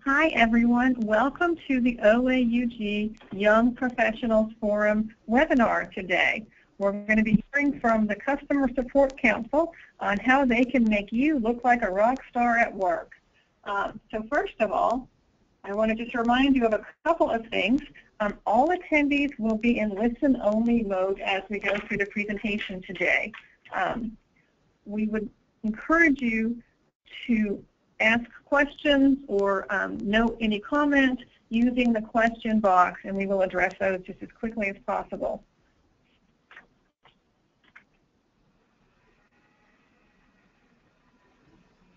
Hi everyone, welcome to the OAUG Young Professionals Forum webinar today. We're going to be hearing from the Customer Support Council on how they can make you look like a rock star at work. So first of all, I want to just remind you of a couple of things. All attendees will be in listen-only mode as we go through the presentation today. We would encourage you to ask questions or note any comments using the question box, and we will address those just as quickly as possible.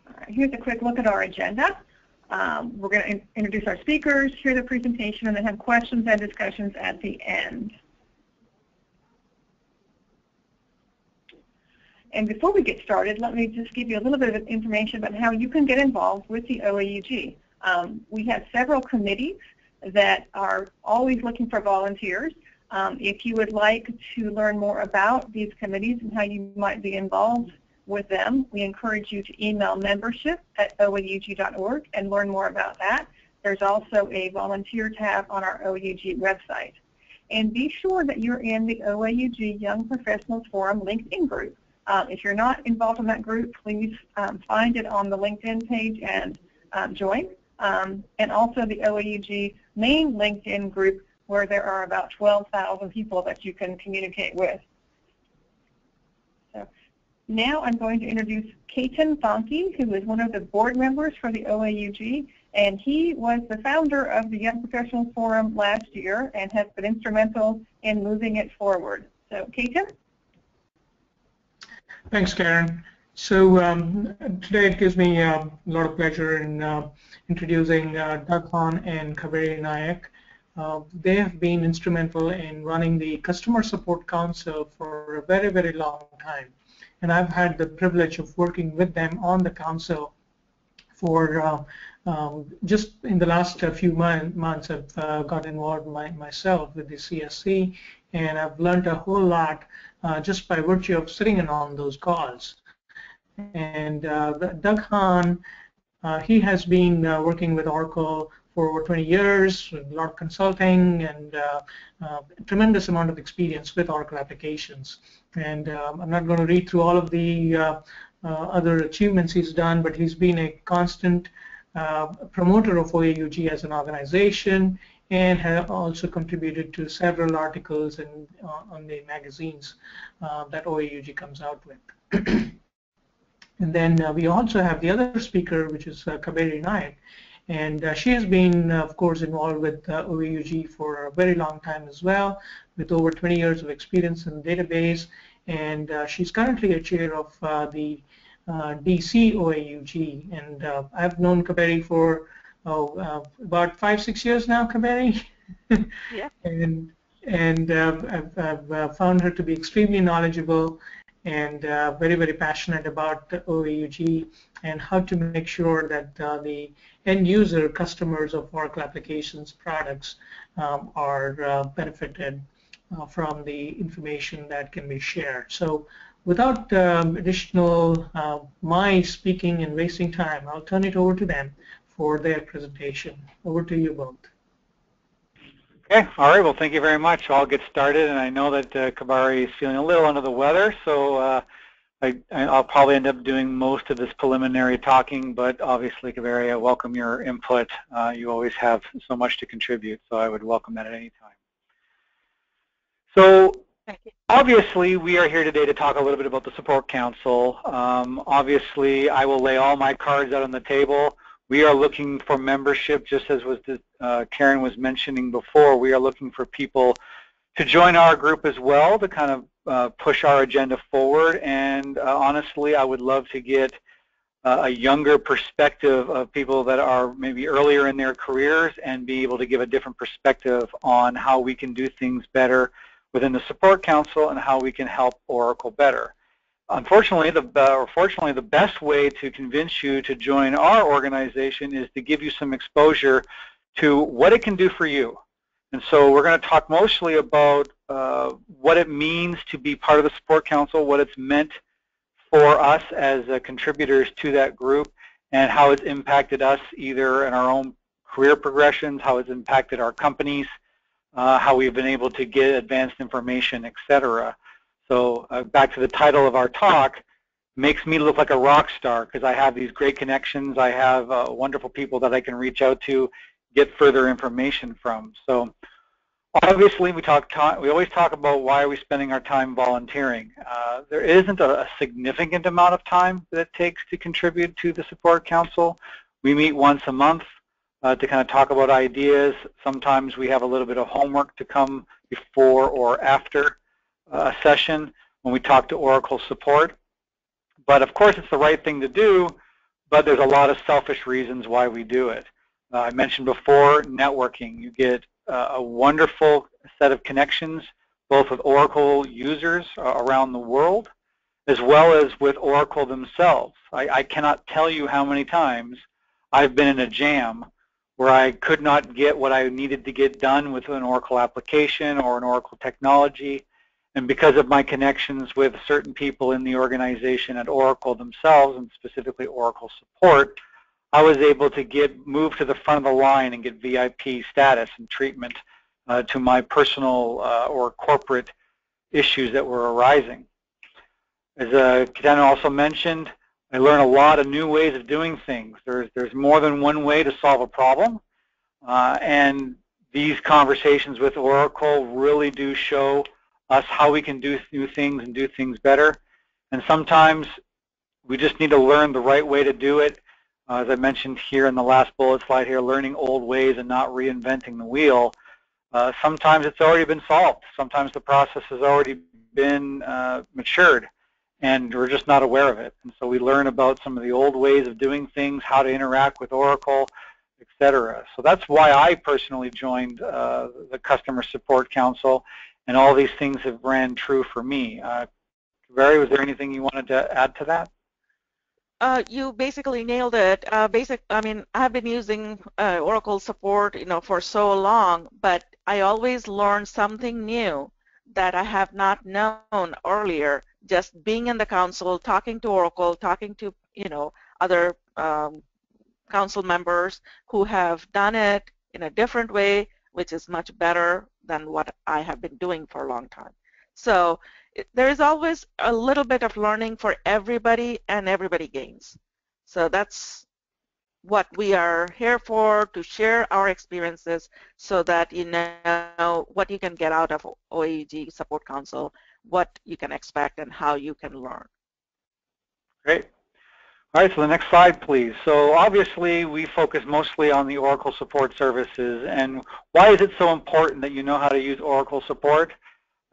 All right, here's a quick look at our agenda. We're going to introduce our speakers, hear the presentation, and then have questions and discussions at the end. And before we get started, let me just give you a little bit of information about how you can get involved with the OAUG. We have several committees that are always looking for volunteers. If you would like to learn more about these committees and how you might be involved with them, we encourage you to email membership@oaug.org and learn more about that. There's also a volunteer tab on our OAUG website. And be sure that you're in the OAUG Young Professionals Forum LinkedIn group. If you're not involved in that group, please find it on the LinkedIn page and join. And also the OAUG main LinkedIn group, where there are about 12,000 people that you can communicate with. So now I'm going to introduce Keaton Fonke, who is one of the board members for the OAUG, and he was the founder of the Young Professionals Forum last year and has been instrumental in moving it forward. So Keaton? Thanks, Karen. So today it gives me a lot of pleasure in introducing Doug Hahn and Kaveri Nayak. They have been instrumental in running the Customer Support Council for a very, very long time. And I've had the privilege of working with them on the council for just in the last few months. I've got involved myself with the CSC, and I've learned a whole lot just by virtue of sitting in on those calls. And Doug Hahn, he has been working with Oracle for over 20 years, with a lot of consulting and a tremendous amount of experience with Oracle applications. And I'm not going to read through all of the other achievements he's done, but he's been a constant promoter of OAUG as an organization, and have also contributed to several articles on the magazines that OAUG comes out with. And then we also have the other speaker, which is Kaveri Nayak, and she has been, of course, involved with OAUG for a very long time as well, with over 20 years of experience in the database, and she's currently a chair of the DC OAUG, and I've known Kaveri for about 5-6 years now, Kaveri. Yeah. and I've found her to be extremely knowledgeable and very, very passionate about OAUG and how to make sure that the end user customers of Oracle applications products are benefited from the information that can be shared. So without additional my speaking and wasting time, I'll turn it over to them for their presentation. Over to you both. Okay, all right, well, thank you very much. I'll get started, and I know that Kaveri is feeling a little under the weather, so I'll probably end up doing most of this preliminary talking, but obviously, Kaveri, I welcome your input. You always have so much to contribute, so I would welcome that at any time. So obviously, we are here today to talk a little bit about the Support Council. Obviously, I will lay all my cards out on the table. We are looking for membership, just as Karen was mentioning before. We are looking for people to join our group as well to kind of push our agenda forward. And honestly, I would love to get a younger perspective of people that are maybe earlier in their careers and be able to give a different perspective on how we can do things better within the Support Council and how we can help Oracle better. Unfortunately, or fortunately, the best way to convince you to join our organization is to give you some exposure to what it can do for you. And so we're going to talk mostly about what it means to be part of the Support Council, what it's meant for us as contributors to that group, and how it's impacted us either in our own career progressions, how it's impacted our companies, how we've been able to get advanced information, etc. So back to the title of our talk, makes me look like a rock star because I have these great connections. I have wonderful people that I can reach out to, get further information from. So obviously we always talk about why are we spending our time volunteering. There isn't a significant amount of time that it takes to contribute to the Support Council. We meet once a month to kind of talk about ideas. Sometimes we have a little bit of homework to come before or after a session when we talk to Oracle support. But of course it's the right thing to do, but there's a lot of selfish reasons why we do it. I mentioned before networking. You get a wonderful set of connections both with Oracle users around the world as well as with Oracle themselves. I cannot tell you how many times I've been in a jam where I could not get what I needed to get done with an Oracle application or an Oracle technology. And because of my connections with certain people in the organization at Oracle themselves, and specifically Oracle support, I was able to get moved to the front of the line and get VIP status and treatment to my personal or corporate issues that were arising. As Ketan also mentioned, I learned a lot of new ways of doing things. There's more than one way to solve a problem, and these conversations with Oracle really do show us how we can do new things and do things better. And sometimes we just need to learn the right way to do it. As I mentioned here in the last bullet slide here, learning old ways and not reinventing the wheel. Sometimes it's already been solved. Sometimes the process has already been matured and we're just not aware of it. And so we learn about some of the old ways of doing things, how to interact with Oracle, etc. So that's why I personally joined the Customer Support Council, and all these things have ran true for me. Barry, was there anything you wanted to add to that? You basically nailed it. I mean, I've been using Oracle support, for so long, but I always learn something new that I have not known earlier. Just being in the council, talking to Oracle, talking to other council members who have done it in a different way, which is much better than what I have been doing for a long time. So there is always a little bit of learning for everybody, and everybody gains. So that's what we are here for, to share our experiences so that you know what you can get out of OAUG Support Council, what you can expect, and how you can learn. Great. All right, so the next slide, please. So obviously, we focus mostly on the Oracle support services. And why is it so important that you know how to use Oracle support?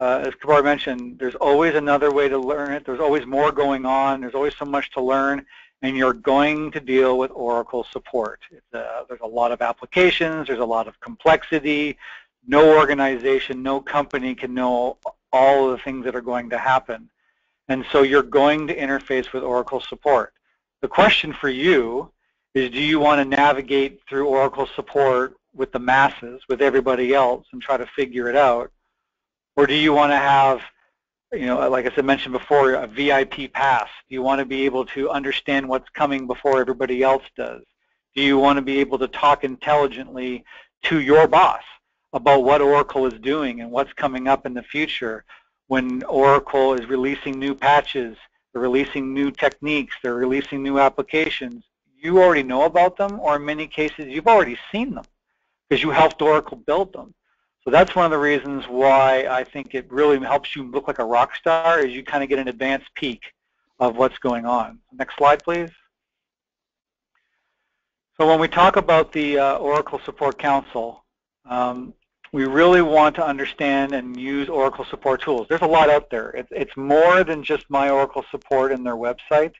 As Kabar mentioned, there's always another way to learn it. There's always more going on. There's always so much to learn. And you're going to deal with Oracle support. There's a lot of applications. There's a lot of complexity. No organization, no company can know all of the things that are going to happen. And so you're going to interface with Oracle support. The question for you is, do you want to navigate through Oracle support with the masses, with everybody else, and try to figure it out? Or do you want to have, like I mentioned before, a VIP pass? Do you want to be able to understand what's coming before everybody else does? Do you want to be able to talk intelligently to your boss about what Oracle is doing and what's coming up in the future when Oracle is releasing new patches? They're releasing new techniques, they're releasing new applications. You already know about them, or in many cases you've already seen them because you helped Oracle build them. So that's one of the reasons why I think it really helps you look like a rock star, is you kind of get an advanced peek of what's going on. Next slide, please. So when we talk about the Oracle Support Council, we really want to understand and use Oracle support tools. There's a lot out there. It's more than just My Oracle Support and their website.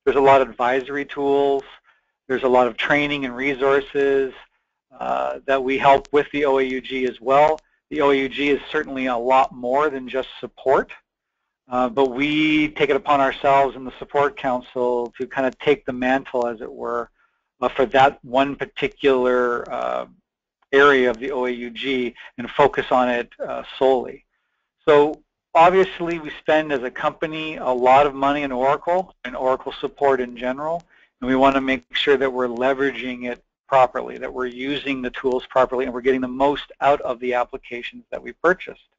There's a lot of advisory tools. There's a lot of training and resources that we help with the OAUG as well. The OAUG is certainly a lot more than just support, but we take it upon ourselves in the Support Council to kind of take the mantle, as it were, for that one particular area of the OAUG and focus on it solely. So obviously we spend as a company a lot of money in Oracle and Oracle support in general, and we want to make sure that we're leveraging it properly, that we're using the tools properly, and we're getting the most out of the applications that we purchased.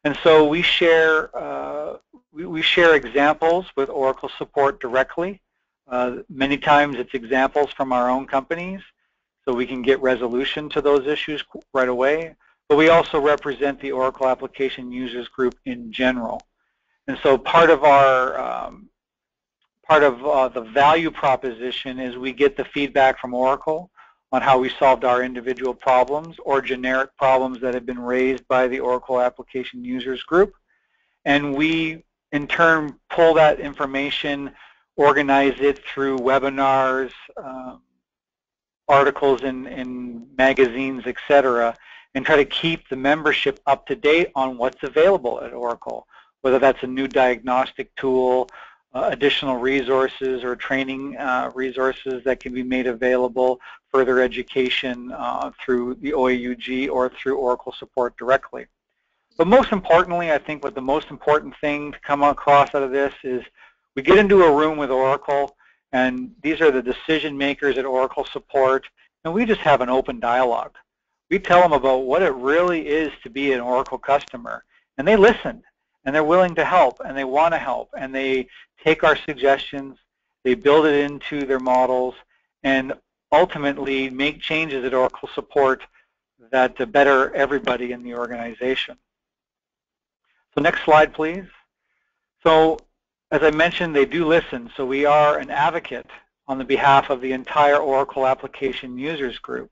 And so we share examples with Oracle Support directly. Many times it's examples from our own companies, so we can get resolution to those issues right away. But we also represent the Oracle Application Users Group in general. And so part of our the value proposition is we get the feedback from Oracle on how we solved our individual problems or generic problems that have been raised by the Oracle Application Users Group. And we, in turn, pull that information, organize it through webinars, articles in magazines, etc., and try to keep the membership up to date on what's available at Oracle, whether that's a new diagnostic tool, additional resources or training resources that can be made available, further education through the OAUG or through Oracle Support directly. But most importantly, I think what the most important thing to come across out of this is we get into a room with Oracle, and these are the decision makers at Oracle Support, and we just have an open dialogue. We tell them about what it really is to be an Oracle customer, and they listen, and they're willing to help, and they want to help, and they take our suggestions, they build it into their models, and ultimately make changes at Oracle Support that better everybody in the organization. So next slide, please. So as I mentioned, they do listen, so we are an advocate on the behalf of the entire Oracle Application Users Group.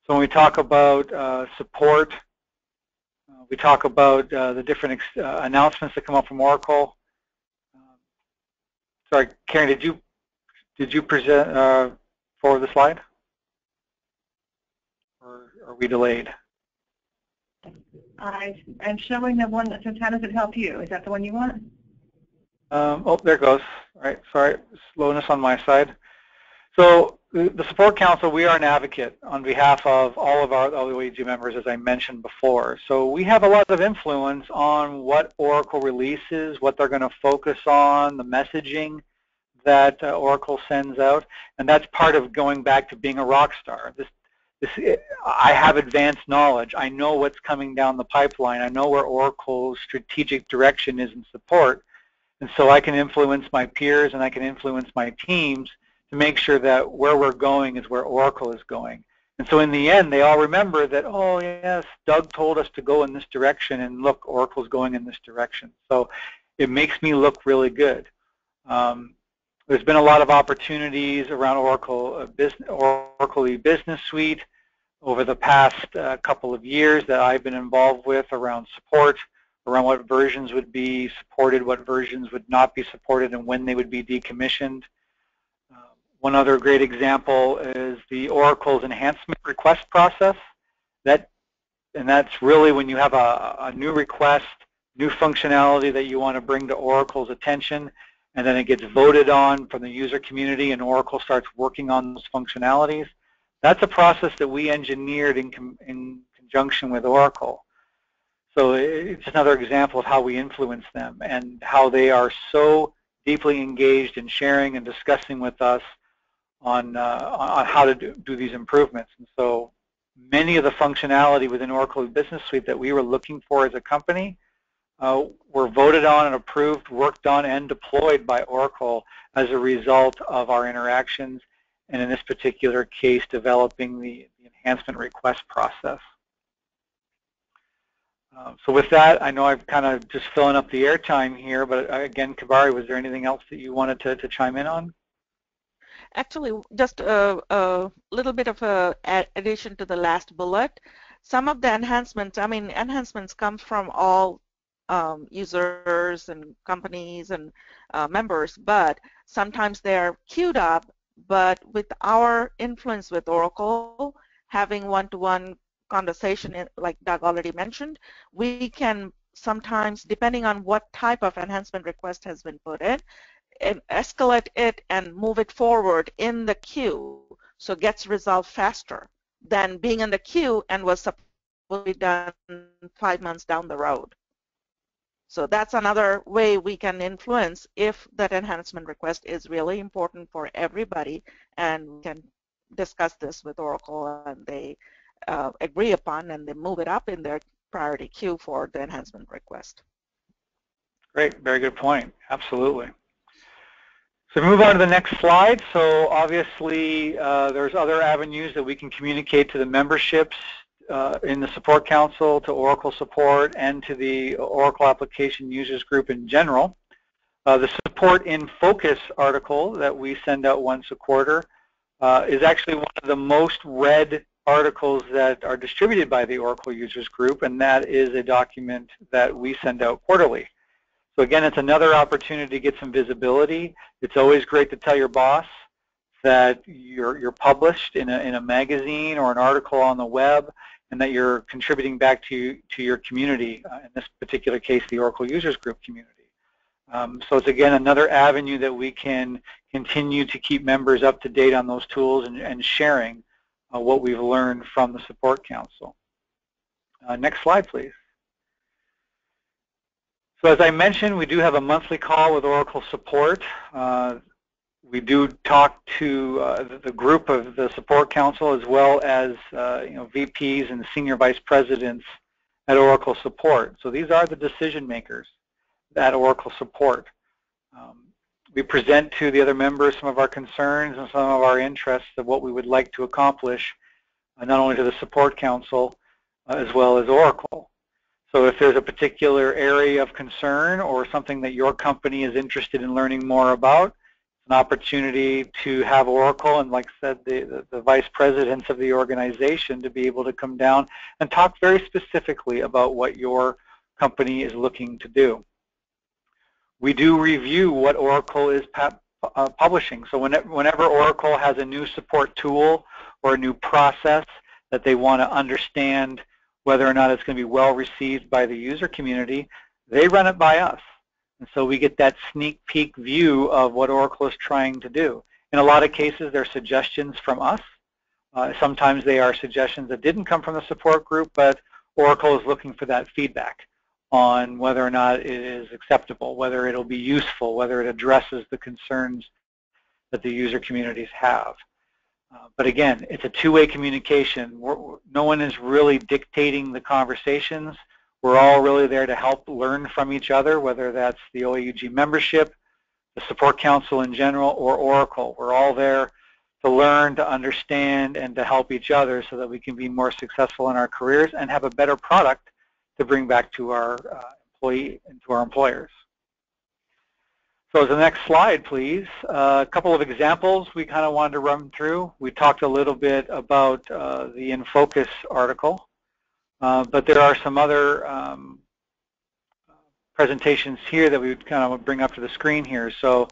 So when we talk about support, we talk about the different announcements that come up from Oracle. Sorry, Karen, did you present forward the slide, or are we delayed? I'm showing the one that says, how does it help you? Is that the one you want? Oh, there it goes. All right, sorry, slowness on my side. So the Support Council, we are an advocate on behalf of all of our OAUG members, as I mentioned before. So we have a lot of influence on what Oracle releases, what they're going to focus on, the messaging that Oracle sends out, and that's part of going back to being a rock star. I have advanced knowledge. I know what's coming down the pipeline. I know where Oracle's strategic direction is in support, and so I can influence my peers and I can influence my teams to make sure that where we're going is where Oracle is going. And so in the end, they all remember that, oh yes, Doug told us to go in this direction, and look, Oracle's going in this direction. So it makes me look really good. There's been a lot of opportunities around Oracle Business Suite over the past couple of years that I've been involved with around support, around what versions would be supported, what versions would not be supported, and when they would be decommissioned. One other great example is the Oracle's enhancement request process. And that's really when you have a new request, new functionality that you want to bring to Oracle's attention, and then it gets voted on from the user community and Oracle starts working on those functionalities. That's a process that we engineered in conjunction with Oracle. So it's another example of how we influence them and how they are so deeply engaged in sharing and discussing with us on how to do these improvements. And so many of the functionality within Oracle Business Suite that we were looking for as a company were voted on and approved, worked on, and deployed by Oracle as a result of our interactions, and in this particular case, developing the enhancement request process. So with that, I know I'm kind of just filling up the airtime here, but again, Kabari, was there anything else that you wanted to chime in on? Actually, just a little bit of a addition to the last bullet. Some of the enhancements, I mean, enhancements come from all users and companies and members, but sometimes they're queued up, but with our influence with Oracle, having one-to-one conversation, like Doug already mentioned, we can sometimes, depending on what type of enhancement request has been put in, and escalate it and move it forward in the queue so it gets resolved faster than being in the queue and was supposed to be done 5 months down the road. So that's another way we can influence if that enhancement request is really important for everybody, and we can discuss this with Oracle and they agree upon, and they move it up in their priority queue for the enhancement request. Great, very good point. Absolutely. So move on to the next slide. So obviously there's other avenues that we can communicate to the memberships in the Support Council, to Oracle Support, and to the Oracle Application Users Group in general. The Support in Focus article that we send out once a quarter is actually one of the most read articles that are distributed by the Oracle Users Group, and that is a document that we send out quarterly. So again, it's another opportunity to get some visibility. It's always great to tell your boss that you're published in a magazine or an article on the web, and that you're contributing back to your community, in this particular case, the Oracle Users Group community. So it's, again, another avenue that we can continue to keep members up to date on those tools and sharing what we've learned from the Support Council. Next slide, please. So as I mentioned, we do have a monthly call with Oracle Support. We do talk to the group of the Support Council, as well as VPs and senior vice presidents at Oracle Support. So these are the decision makers at Oracle Support. We present to the other members some of our concerns and some of our interests of what we would like to accomplish, not only to the Support Council, as well as Oracle. So if there's a particular area of concern or something that your company is interested in learning more about, it's an opportunity to have Oracle and, like I said, the vice presidents of the organization to be able to come down and talk very specifically about what your company is looking to do. We do review what Oracle is publishing. So whenever Oracle has a new support tool or a new process that they want to understand whether or not it's going to be well received by the user community, they run it by us. And so we get that sneak peek view of what Oracle is trying to do. In a lot of cases, they're suggestions from us. Sometimes they are suggestions that didn't come from the support group, but Oracle is looking for that feedback on whether or not it is acceptable, whether it'll be useful, whether it addresses the concerns that the user communities have. But again, it's a two-way communication. No one is really dictating the conversations. We're all really there to help learn from each other, whether that's the OAUG membership, the Support Council in general, or Oracle. We're all there to learn, to understand, and to help each other so that we can be more successful in our careers and have a better product to bring back to our employee and to our employers. So as the next slide, please, a couple of examples we kind of wanted to run through. We talked a little bit about the In Focus article, but there are some other presentations here that we would kind of bring up to the screen here. So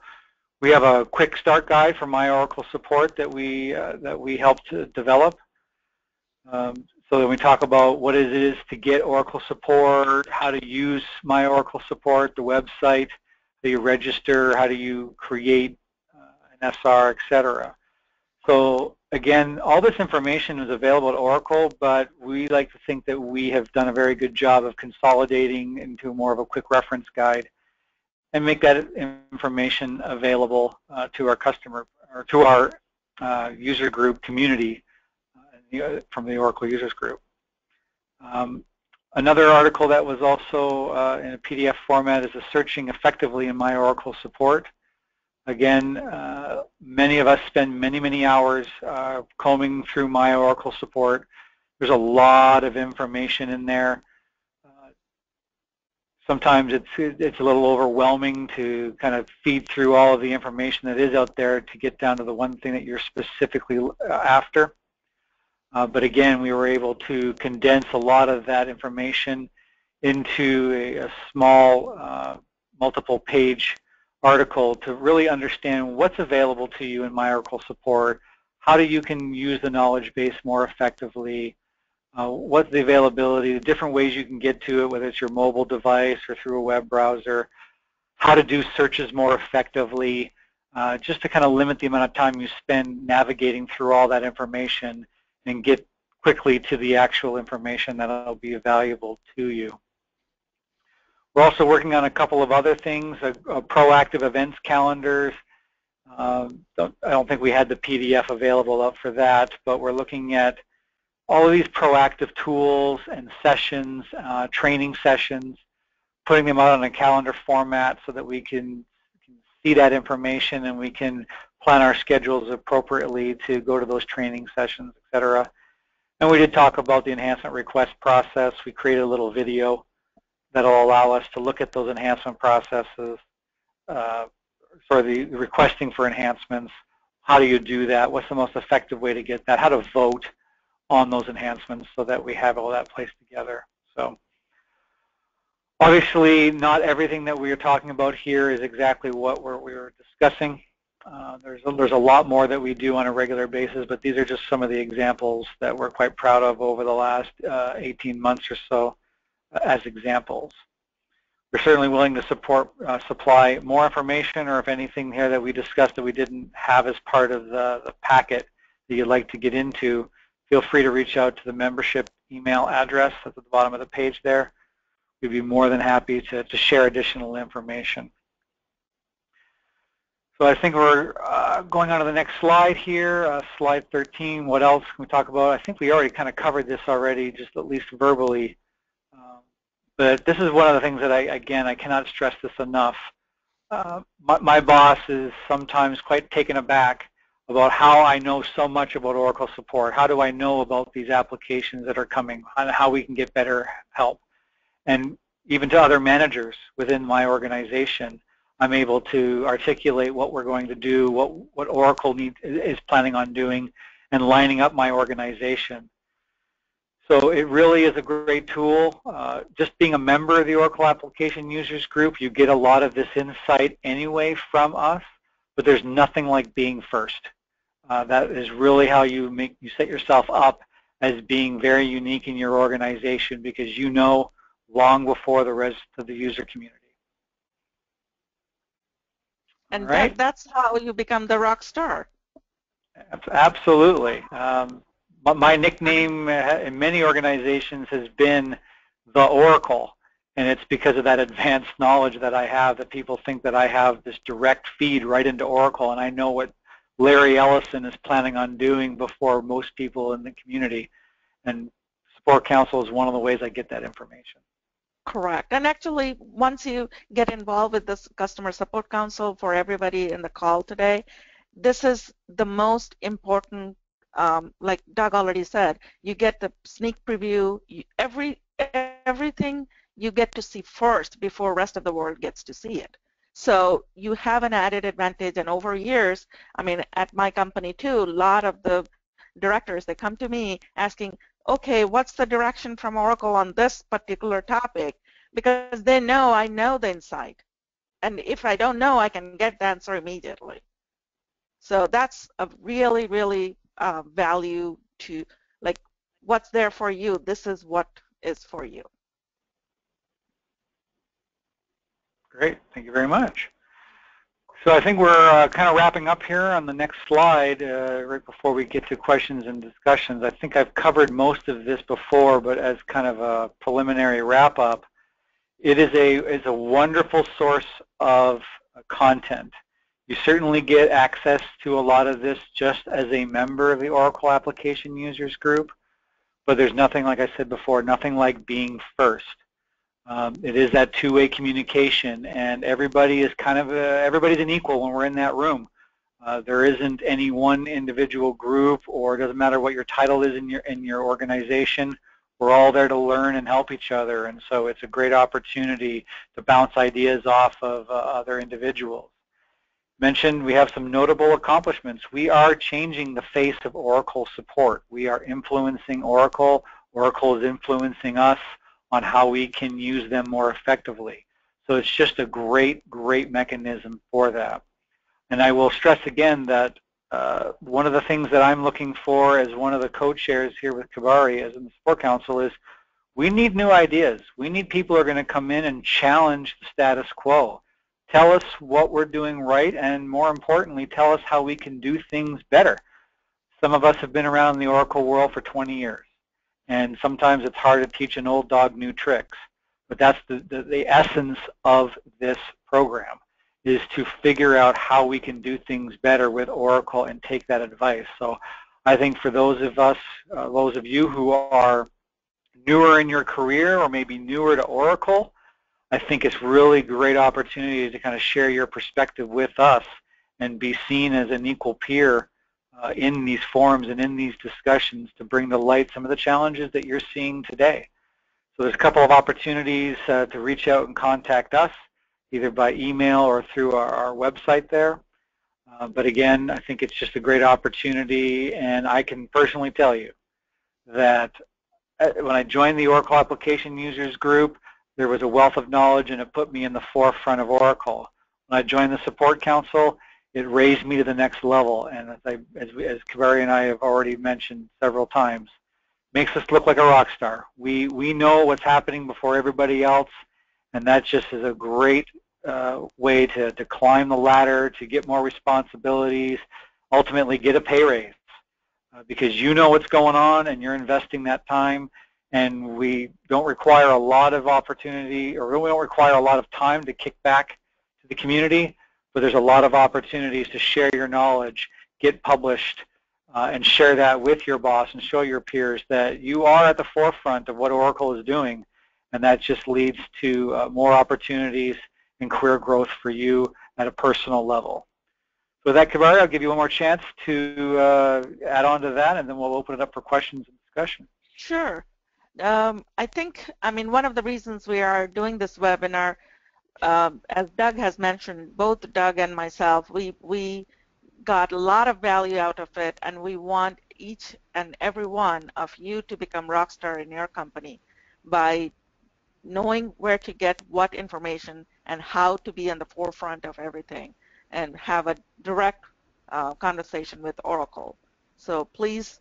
we have a quick start guide for My Oracle Support that we helped to develop. So then we talk about what it is to get Oracle Support, how to use My Oracle Support, the website, how do you register, how do you create an SR, etc. So again, all this information is available at Oracle, but we like to think that we have done a very good job of consolidating into more of a quick reference guide and make that information available to our customer or to our user group community from the Oracle Users Group. Another article that was also in a PDF format is the Searching Effectively in My Oracle Support. Again, many of us spend many, many hours combing through My Oracle Support. There's a lot of information in there. Sometimes it's a little overwhelming to kind of feed through all of the information that is out there to get down to the one thing that you're specifically after. But again, we were able to condense a lot of that information into a small multiple page article to really understand what's available to you in My Oracle Support, how you can use the knowledge base more effectively, what's the availability, the different ways you can get to it, whether it's your mobile device or through a web browser, how to do searches more effectively, just to kind of limit the amount of time you spend navigating through all that information and get quickly to the actual information that will be valuable to you. We're also working on a couple of other things, proactive events calendars. I don't think we had the PDF available up for that, but we're looking at all of these proactive tools and sessions, training sessions, putting them out on a calendar format so that we can see that information and we can plan our schedules appropriately to go to those training sessions, et cetera. And we did talk about the enhancement request process. We created a little video that will allow us to look at those enhancement processes, for the requesting for enhancements. How do you do that? What's the most effective way to get that? How to vote on those enhancements so that we have all that placed together. So obviously not everything that we are talking about here is exactly what we were discussing. There's a lot more that we do on a regular basis, but these are just some of the examples that we're quite proud of over the last 18 months or so as examples. We're certainly willing to supply more information, or if anything here that we discussed that we didn't have as part of the packet that you'd like to get into, feel free to reach out to the membership email address that's at the bottom of the page there. We'd be more than happy to share additional information. So I think we're going on to the next slide here, slide 13. What else can we talk about? I think we already kind of covered this already, just at least verbally. But this is one of the things that I cannot stress this enough. My boss is sometimes quite taken aback about how I know so much about Oracle support. How do I know about these applications that are coming, and how we can get better help? And even to other managers within my organization, I'm able to articulate what we're going to do, what Oracle is planning on doing, and lining up my organization. So it really is a great tool. Just being a member of the Oracle Application Users Group, you get a lot of this insight anyway from us, but there's nothing like being first. That is really how you set yourself up as being very unique in your organization, because you know long before the rest of the user community. And right? that's how you become the rock star. Absolutely. My nickname in many organizations has been the Oracle, and it's because of that advanced knowledge that I have, that people think that I have this direct feed right into Oracle, and I know what Larry Ellison is planning on doing before most people in the community. And Support Council is one of the ways I get that information. Correct. And actually, once you get involved with this Customer Support Council, for everybody in the call today, this is the most important, like Doug already said, you get the sneak preview, everything you get to see first before the rest of the world gets to see it. So you have an added advantage, and over years, I mean, at my company too, a lot of the directors, they come to me asking, okay, what's the direction from Oracle on this particular topic? Because they know I know the insight. And if I don't know, I can get the answer immediately. So that's a really, really value to, like, what's there for you, this is what is for you. Great, thank you very much. So I think we're kind of wrapping up here on the next slide, right before we get to questions and discussions. I think I've covered most of this before, but as kind of a preliminary wrap-up, it is a wonderful source of content. You certainly get access to a lot of this just as a member of the Oracle Application Users Group, but there's nothing, like I said before, nothing like being first. It is that two-way communication, and everybody is kind of everybody's an equal when we're in that room. There isn't any one individual group, or it doesn't matter what your title is in your organization. We're all there to learn and help each other, and so it's a great opportunity to bounce ideas off of other individuals. Mentioned we have some notable accomplishments. We are changing the face of Oracle support. We are influencing Oracle. Oracle is influencing us on how we can use them more effectively. So it's just a great, great mechanism for that. And I will stress again that one of the things that I'm looking for as one of the co-chairs here with Kabari as in the Support Council is we need new ideas. We need people who are going to come in and challenge the status quo. Tell us what we're doing right, and more importantly, tell us how we can do things better. Some of us have been around in the Oracle world for 20 years. And sometimes it's hard to teach an old dog new tricks. But that's the essence of this program. is to figure out how we can do things better with Oracle and take that advice. So I think for those of you who are newer in your career or maybe newer to Oracle, I think it's really great opportunity to kind of share your perspective with us and be seen as an equal peer in these forums and in these discussions to bring to light some of the challenges that you're seeing today. So there's a couple of opportunities to reach out and contact us, either by email or through our website there. But again, I think it's just a great opportunity, and I can personally tell you that when I joined the Oracle Application Users Group, there was a wealth of knowledge, and it put me in the forefront of Oracle. When I joined the Support Council, it raised me to the next level, and as Kaveri and I have already mentioned several times, makes us look like a rock star. We know what's happening before everybody else, and that just is a great way to climb the ladder, to get more responsibilities, ultimately get a pay raise, because you know what's going on and you're investing that time, and we don't require a lot of opportunity, or we don't require a lot of time to kick back to the community, but there's a lot of opportunities to share your knowledge, get published, and share that with your boss and show your peers that you are at the forefront of what Oracle is doing, and that just leads to more opportunities and career growth for you at a personal level. So with that, Kaveri, I'll give you one more chance to add on to that, and then we'll open it up for questions and discussion. Sure. I think, one of the reasons we are doing this webinar, as Doug has mentioned, both Doug and myself, we got a lot of value out of it, and we want each and every one of you to become rockstar in your company by knowing where to get what information and how to be on the forefront of everything and have a direct conversation with Oracle. So please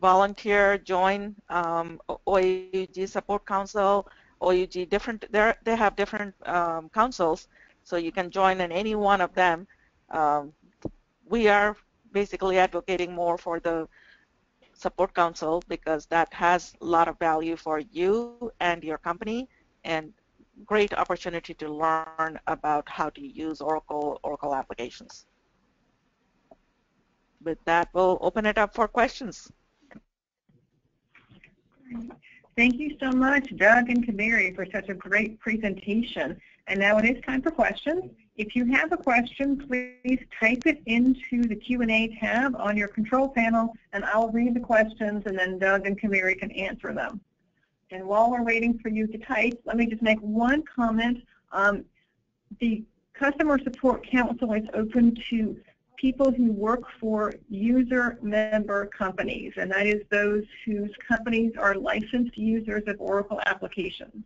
volunteer, join OAUG Support Council, OAUG they have different councils, so you can join in any one of them. We are basically advocating more for the Support Council because that has a lot of value for you and your company, and great opportunity to learn about how to use Oracle applications. With that, we'll open it up for questions. Thank you so much, Doug and Kaveri, for such a great presentation. And now it is time for questions. If you have a question, please type it into the Q&A tab on your control panel, and I'll read the questions, and then Doug and Kaveri can answer them. And while we're waiting for you to type, let me just make one comment. The Customer Support Council is open to people who work for user member companies, and that is those whose companies are licensed users of Oracle applications.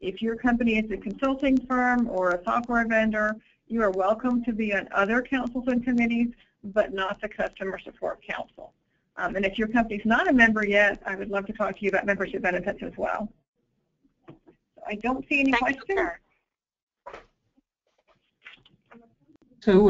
If your company is a consulting firm or a software vendor, you are welcome to be on other councils and committees, but not the Customer Support Council. And if your company's not a member yet, I would love to talk to you about membership benefits as well. I don't see any questions. So,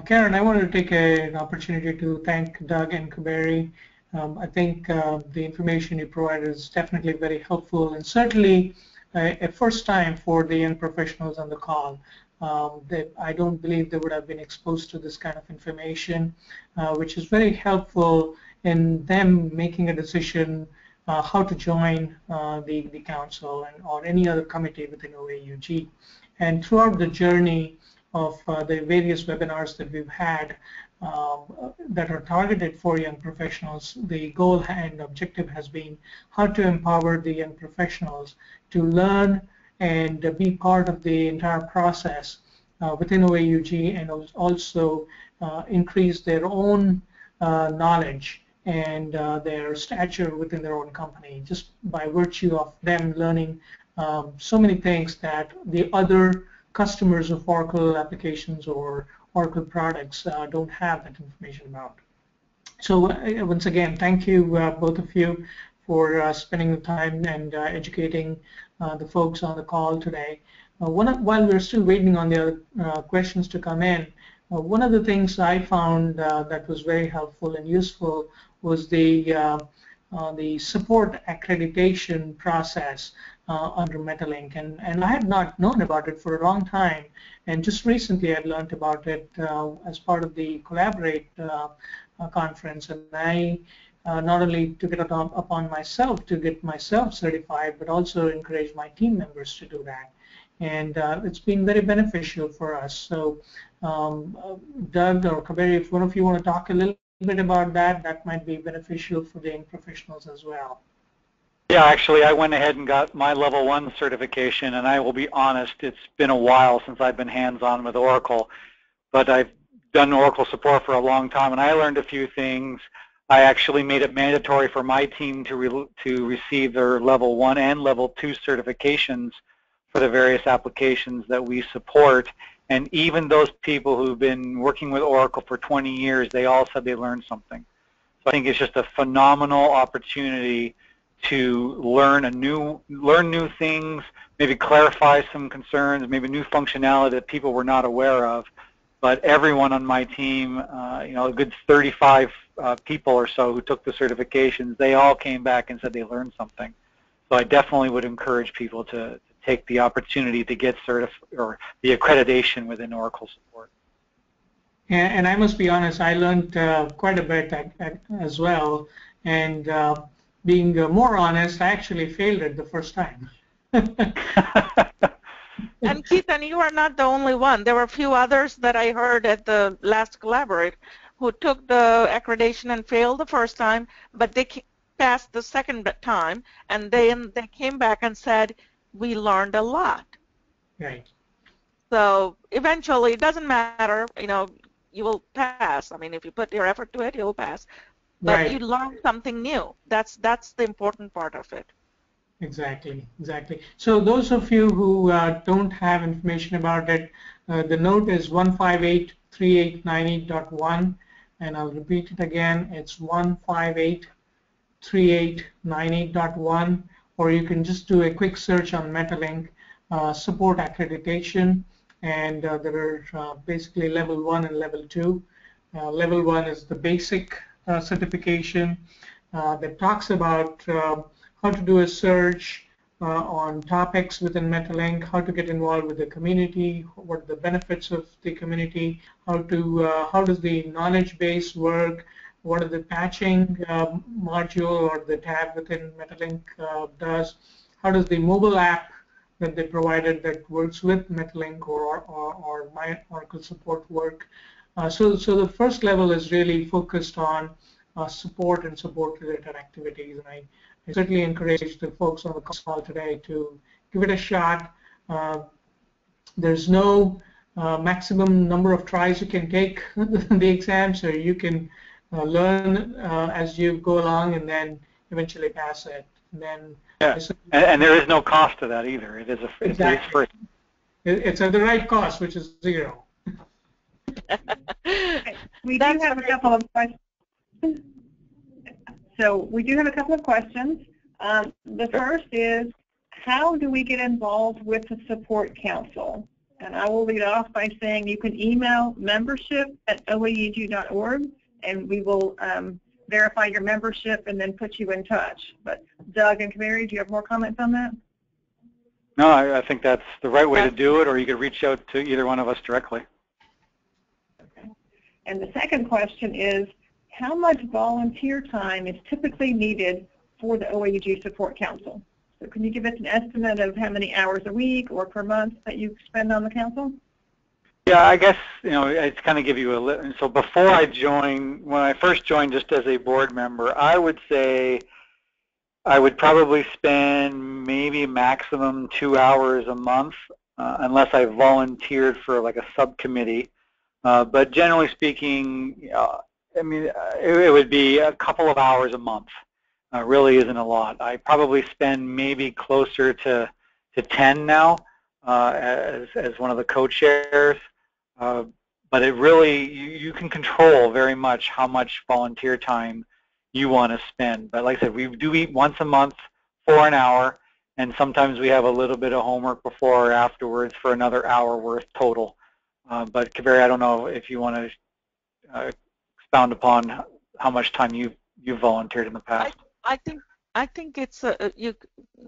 Karen, I wanted to take an opportunity to thank Doug and Kaveri. I think the information you provided is definitely very helpful, and certainly a first time for the young professionals on the call. That I don't believe they would have been exposed to this kind of information, which is very helpful in them making a decision how to join the council or any other committee within OAUG. And throughout the journey of the various webinars that we've had that are targeted for young professionals, the goal and objective has been how to empower the young professionals to learn and be part of the entire process within OAUG, and also increase their own knowledge and their stature within their own company, just by virtue of them learning so many things that the other customers of Oracle applications or Oracle products don't have that information about. So once again, thank you both of you for spending the time and educating the folks on the call today. While we're still waiting on the other questions to come in, one of the things I found that was very helpful and useful was the support accreditation process under Metalink, and I had not known about it for a long time, and just recently I learned about it as part of the Collaborate conference, and I not only took it upon myself to get myself certified, but also encourage my team members to do that. And it's been very beneficial for us. So Doug or Kaveri, if one of you want to talk a little bit about that, that might be beneficial for the young professionals as well. Yeah, actually, I went ahead and got my level 1 certification, and I will be honest, it's been a while since I've been hands-on with Oracle, but I've done Oracle support for a long time, and I learned a few things. I actually made it mandatory for my team to receive their level 1 and level 2 certifications for the various applications that we support, and even those people who've been working with Oracle for 20 years, they all said they learned something. So I think it's just a phenomenal opportunity to learn new things, maybe clarify some concerns, maybe new functionality that people were not aware of. But everyone on my team, a good 35 people or so who took the certifications, they all came back and said they learned something. So I definitely would encourage people to take the opportunity to get or the accreditation within Oracle support. And I must be honest, I learned quite a bit as well, and being more honest, I actually failed it the first time. And Keithan, you are not the only one. There were a few others that I heard at the last Collaborate who took the accreditation and failed the first time, but they passed the second time, and then they came back and said, we learned a lot. Right. So eventually, it doesn't matter, you will pass. I mean, if you put your effort to it, you'll pass. But right. You learn something new. That's the important part of it. Exactly. So those of you who don't have information about it, the note is 1583898.1, and I'll repeat it again. It's 1583898.1, or you can just do a quick search on Metalink support accreditation, and there are basically level 1 and level 2. Level 1 is the basic certification that talks about how to do a search on topics within Metalink, how to get involved with the community, what are the benefits of the community, how does the knowledge base work, what are the patching module or the tab within Metalink does, how does the mobile app that they provided that works with Metalink or my Oracle support work. So the first level is really focused on support and support-related activities, and I certainly encourage the folks on the call today to give it a shot. There's no maximum number of tries you can take the exam, so you can learn as you go along and then eventually pass it. And then and there is no cost to that either. It is exactly. free. It's at the right cost, which is 0. We do have a couple of questions. So we do have a couple of questions. The first is, how do we get involved with the support council? And I will lead off by saying you can email membership@oaug.org, and we will verify your membership and then put you in touch. But Doug and Kaveri, do you have more comments on that? No, I think that's the right way to do it, or you could reach out to either one of us directly. Okay. And the second question is, how much volunteer time is typically needed for the OAUG Support Council? So can you give us an estimate of how many hours a week or per month that you spend on the council? Yeah, I guess, it's kind of give you a so before I joined, when I first joined just as a board member, I would say I would probably spend maybe maximum 2 hours a month, unless I volunteered for like a subcommittee. But generally speaking, I mean, it would be a couple of hours a month. Really isn't a lot. I probably spend maybe closer to 10 now as one of the co-chairs. But it really, you can control very much how much volunteer time you want to spend. But like I said, we do eat once a month for an hour, and sometimes we have a little bit of homework before or afterwards for another hour worth total. But Kaveri, I don't know if you want to expound upon how much time you've volunteered in the past. I think I think it's you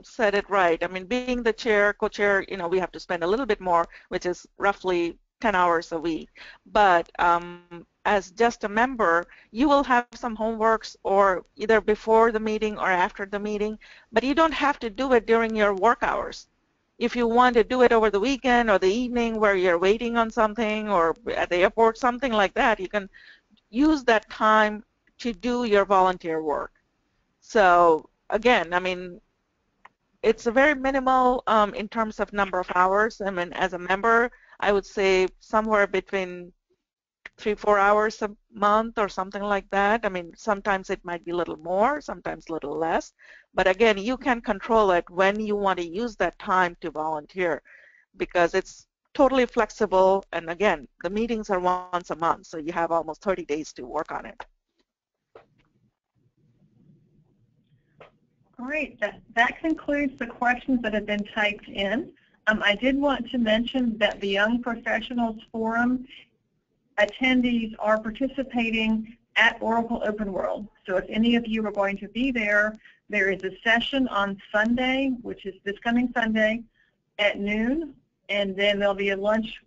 said it right. I mean, being the chair, co-chair, we have to spend a little bit more, which is roughly 10 hours a week. But as just a member, you will have some homeworks or either before the meeting or after the meeting, but you don't have to do it during your work hours. If you want to do it over the weekend or the evening where you're waiting on something or at the airport, something like that, you can use that time to do your volunteer work. So again, I mean, it's a very minimal in terms of number of hours. I mean, as a member, I would say somewhere between 3-4 hours a month or something like that. I mean, sometimes it might be a little more, sometimes a little less. But again, you can control it when you want to use that time to volunteer because it's totally flexible. And again, the meetings are once a month, so you have almost 30 days to work on it. All right, that concludes the questions that have been typed in. I did want to mention that the Young Professionals Forum attendees are participating at Oracle Open World. So if any of you are going to be there, there is a session on Sunday, which is this coming Sunday at noon, and then there'll be a lunch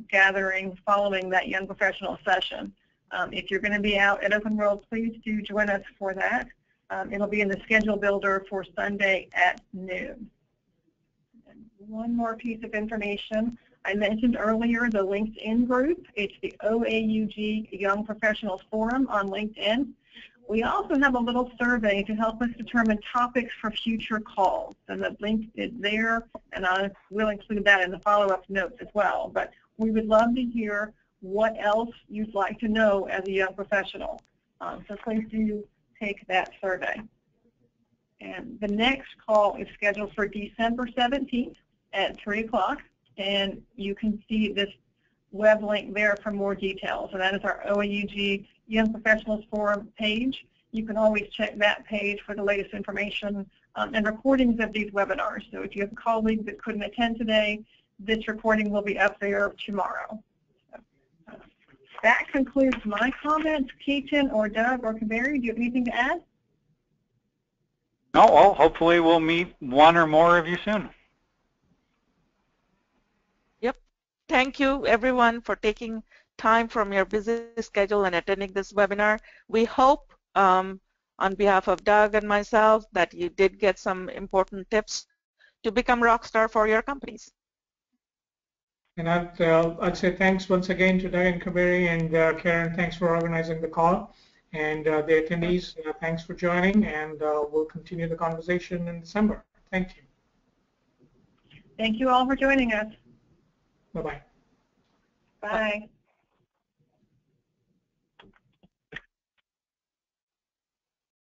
gathering following that Young Professional session. If you're going to be out at Open World, please do join us for that. It'll be in the schedule builder for Sunday at noon. And one more piece of information. I mentioned earlier the LinkedIn group. It's the OAUG Young Professionals Forum on LinkedIn. We also have a little survey to help us determine topics for future calls. And the link is there, and I will include that in the follow-up notes as well. But we would love to hear what else you'd like to know as a young professional. So please do take that survey. And the next call is scheduled for December 17th at 3 o'clock, and you can see this web link there for more details. And that is our OAUG Young Professionals Forum page. You can always check that page for the latest information and recordings of these webinars. So if you have a colleague that couldn't attend today, this recording will be up there tomorrow. That concludes my comments. Keaton or Doug or Kaveri, do you have anything to add? No, well, hopefully we'll meet one or more of you soon. Yep. Thank you, everyone, for taking time from your busy schedule and attending this webinar. We hope, on behalf of Doug and myself, that you did get some important tips to become rockstar for your companies. And I'd say thanks once again to Doug and Kaveri, and Karen, thanks for organizing the call. And the attendees, thanks for joining, and we'll continue the conversation in December. Thank you. Thank you all for joining us. Bye-bye. Bye.